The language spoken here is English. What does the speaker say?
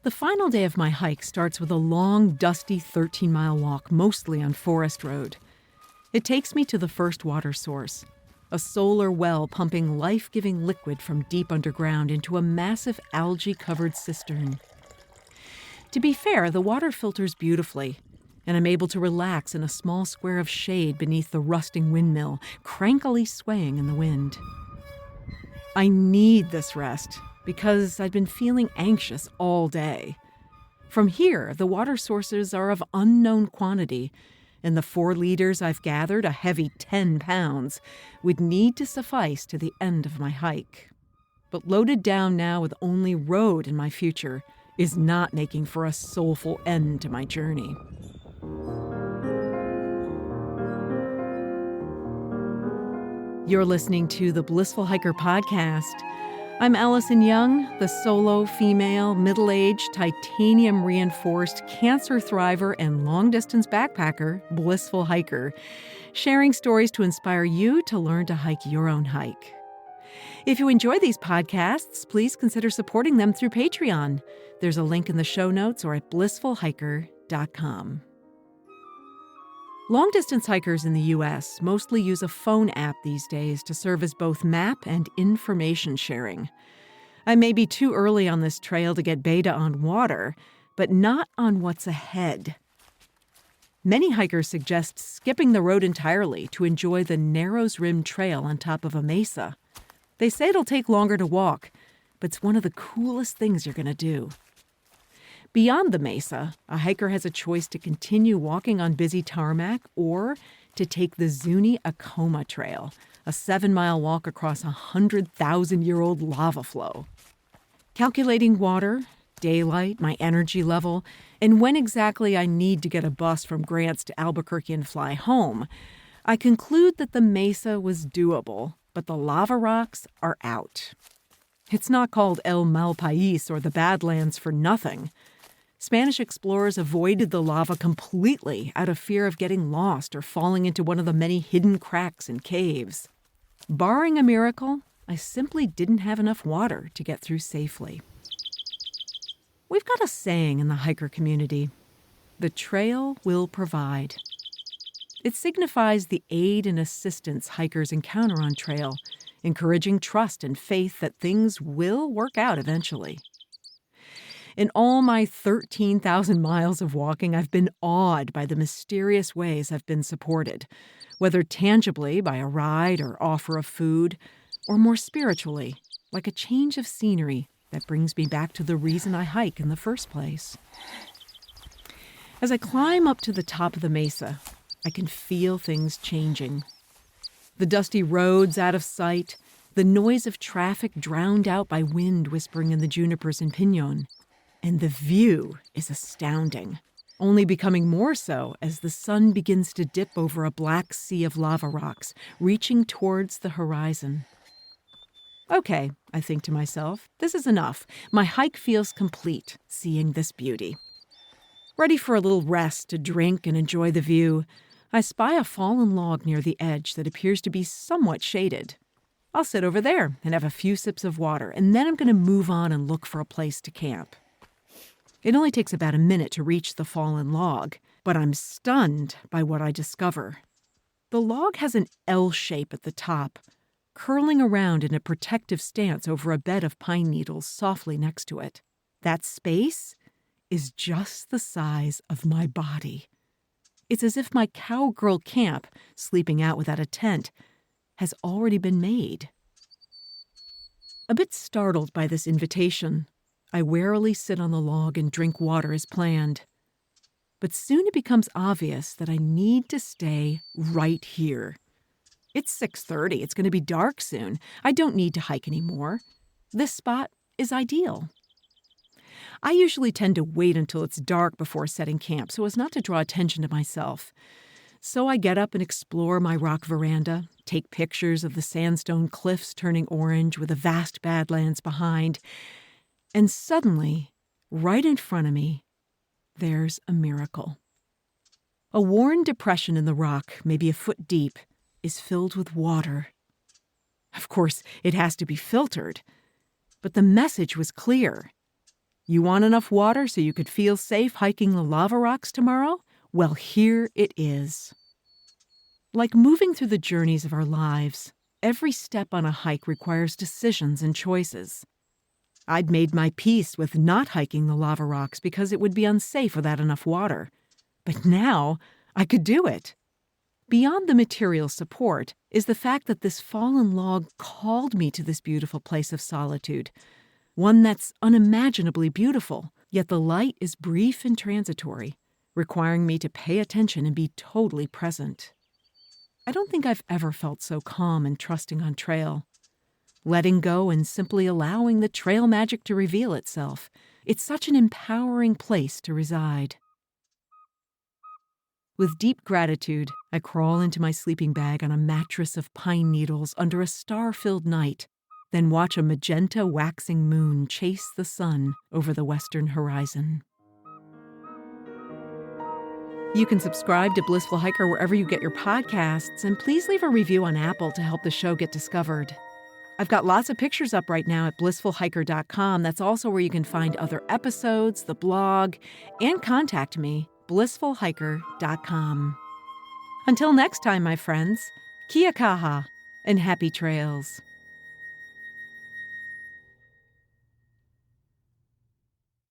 The final day of my hike starts with a long, dusty 13-mile walk, mostly on forest road. It takes me to the first water source, a solar well pumping life-giving liquid from deep underground into a massive algae-covered cistern. To be fair, the water filters beautifully, and I'm able to relax in a small square of shade beneath the rusting windmill, crankily swaying in the wind. I need this rest because I've been feeling anxious all day. From here, the water sources are of unknown quantity, and the 4 liters I've gathered, a heavy 10 pounds, would need to suffice to the end of my hike. But loaded down now with only road in my future is not making for a soulful end to my journey. You're listening to the Blissful Hiker Podcast. I'm Allison Young, the solo, female, middle-aged, titanium-reinforced, cancer thriver, and long-distance backpacker, blissful hiker, sharing stories to inspire you to learn to hike your own hike. If you enjoy these podcasts, please consider supporting them through Patreon. There's a link in the show notes or at blissfulhiker.com. Long-distance hikers in the U.S. mostly use a phone app these days to serve as both map and information sharing. I may be too early on this trail to get beta on water, but not on what's ahead. Many hikers suggest skipping the road entirely to enjoy the narrows-rimmed trail on top of a mesa. They say it'll take longer to walk, but it's one of the coolest things you're going to do. Beyond the mesa, a hiker has a choice to continue walking on busy tarmac or to take the Zuni Acoma Trail, a 7-mile walk across a 100,000-year-old lava flow. Calculating water, daylight, my energy level, and when exactly I need to get a bus from Grants to Albuquerque and fly home, I conclude that the mesa was doable, but the lava rocks are out. It's not called El Malpais or the Badlands for nothing. Spanish explorers avoided the lava completely out of fear of getting lost or falling into one of the many hidden cracks and caves. Barring a miracle, I simply didn't have enough water to get through safely. We've got a saying in the hiker community: the trail will provide. It signifies the aid and assistance hikers encounter on trail, encouraging trust and faith that things will work out eventually. In all my 13,000 miles of walking, I've been awed by the mysterious ways I've been supported, whether tangibly by a ride or offer of food, or more spiritually, like a change of scenery that brings me back to the reason I hike in the first place. As I climb up to the top of the mesa, I can feel things changing. The dusty roads out of sight, the noise of traffic drowned out by wind whispering in the junipers and pinon. And the view is astounding, only becoming more so as the sun begins to dip over a black sea of lava rocks, reaching towards the horizon. Okay, I think to myself, this is enough. My hike feels complete, seeing this beauty. Ready for a little rest to drink and enjoy the view, I spy a fallen log near the edge that appears to be somewhat shaded. I'll sit over there and have a few sips of water, and then I'm going to move on and look for a place to camp. It only takes about a minute to reach the fallen log, but I'm stunned by what I discover. The log has an L shape at the top, curling around in a protective stance over a bed of pine needles softly next to it. That space is just the size of my body. It's as if my cowgirl camp, sleeping out without a tent, has already been made. A bit startled by this invitation, I warily sit on the log and drink water as planned. But soon it becomes obvious that I need to stay right here. It's 6:30. It's going to be dark soon. I don't need to hike anymore. This spot is ideal. I usually tend to wait until it's dark before setting camp so as not to draw attention to myself. So I get up and explore my rock veranda, take pictures of the sandstone cliffs turning orange with the vast Badlands behind, and suddenly, right in front of me, there's a miracle. A worn depression in the rock, maybe a foot deep, is filled with water. Of course, it has to be filtered, but the message was clear. You want enough water so you could feel safe hiking the lava rocks tomorrow? Well, here it is. Like moving through the journeys of our lives, every step on a hike requires decisions and choices. I'd made my peace with not hiking the lava rocks because it would be unsafe without enough water. But now, I could do it. Beyond the material support is the fact that this fallen log called me to this beautiful place of solitude, one that's unimaginably beautiful, yet the light is brief and transitory, requiring me to pay attention and be totally present. I don't think I've ever felt so calm and trusting on trail. Letting go and simply allowing the trail magic to reveal itself. It's such an empowering place to reside. With deep gratitude, I crawl into my sleeping bag on a mattress of pine needles under a star-filled night, then watch a magenta waxing moon chase the sun over the western horizon. You can subscribe to Blissful Hiker wherever you get your podcasts, and please leave a review on Apple to help the show get discovered. I've got lots of pictures up right now at blissfulhiker.com. That's also where you can find other episodes, the blog, and contact me, blissfulhiker.com. Until next time, my friends, kia kaha and happy trails.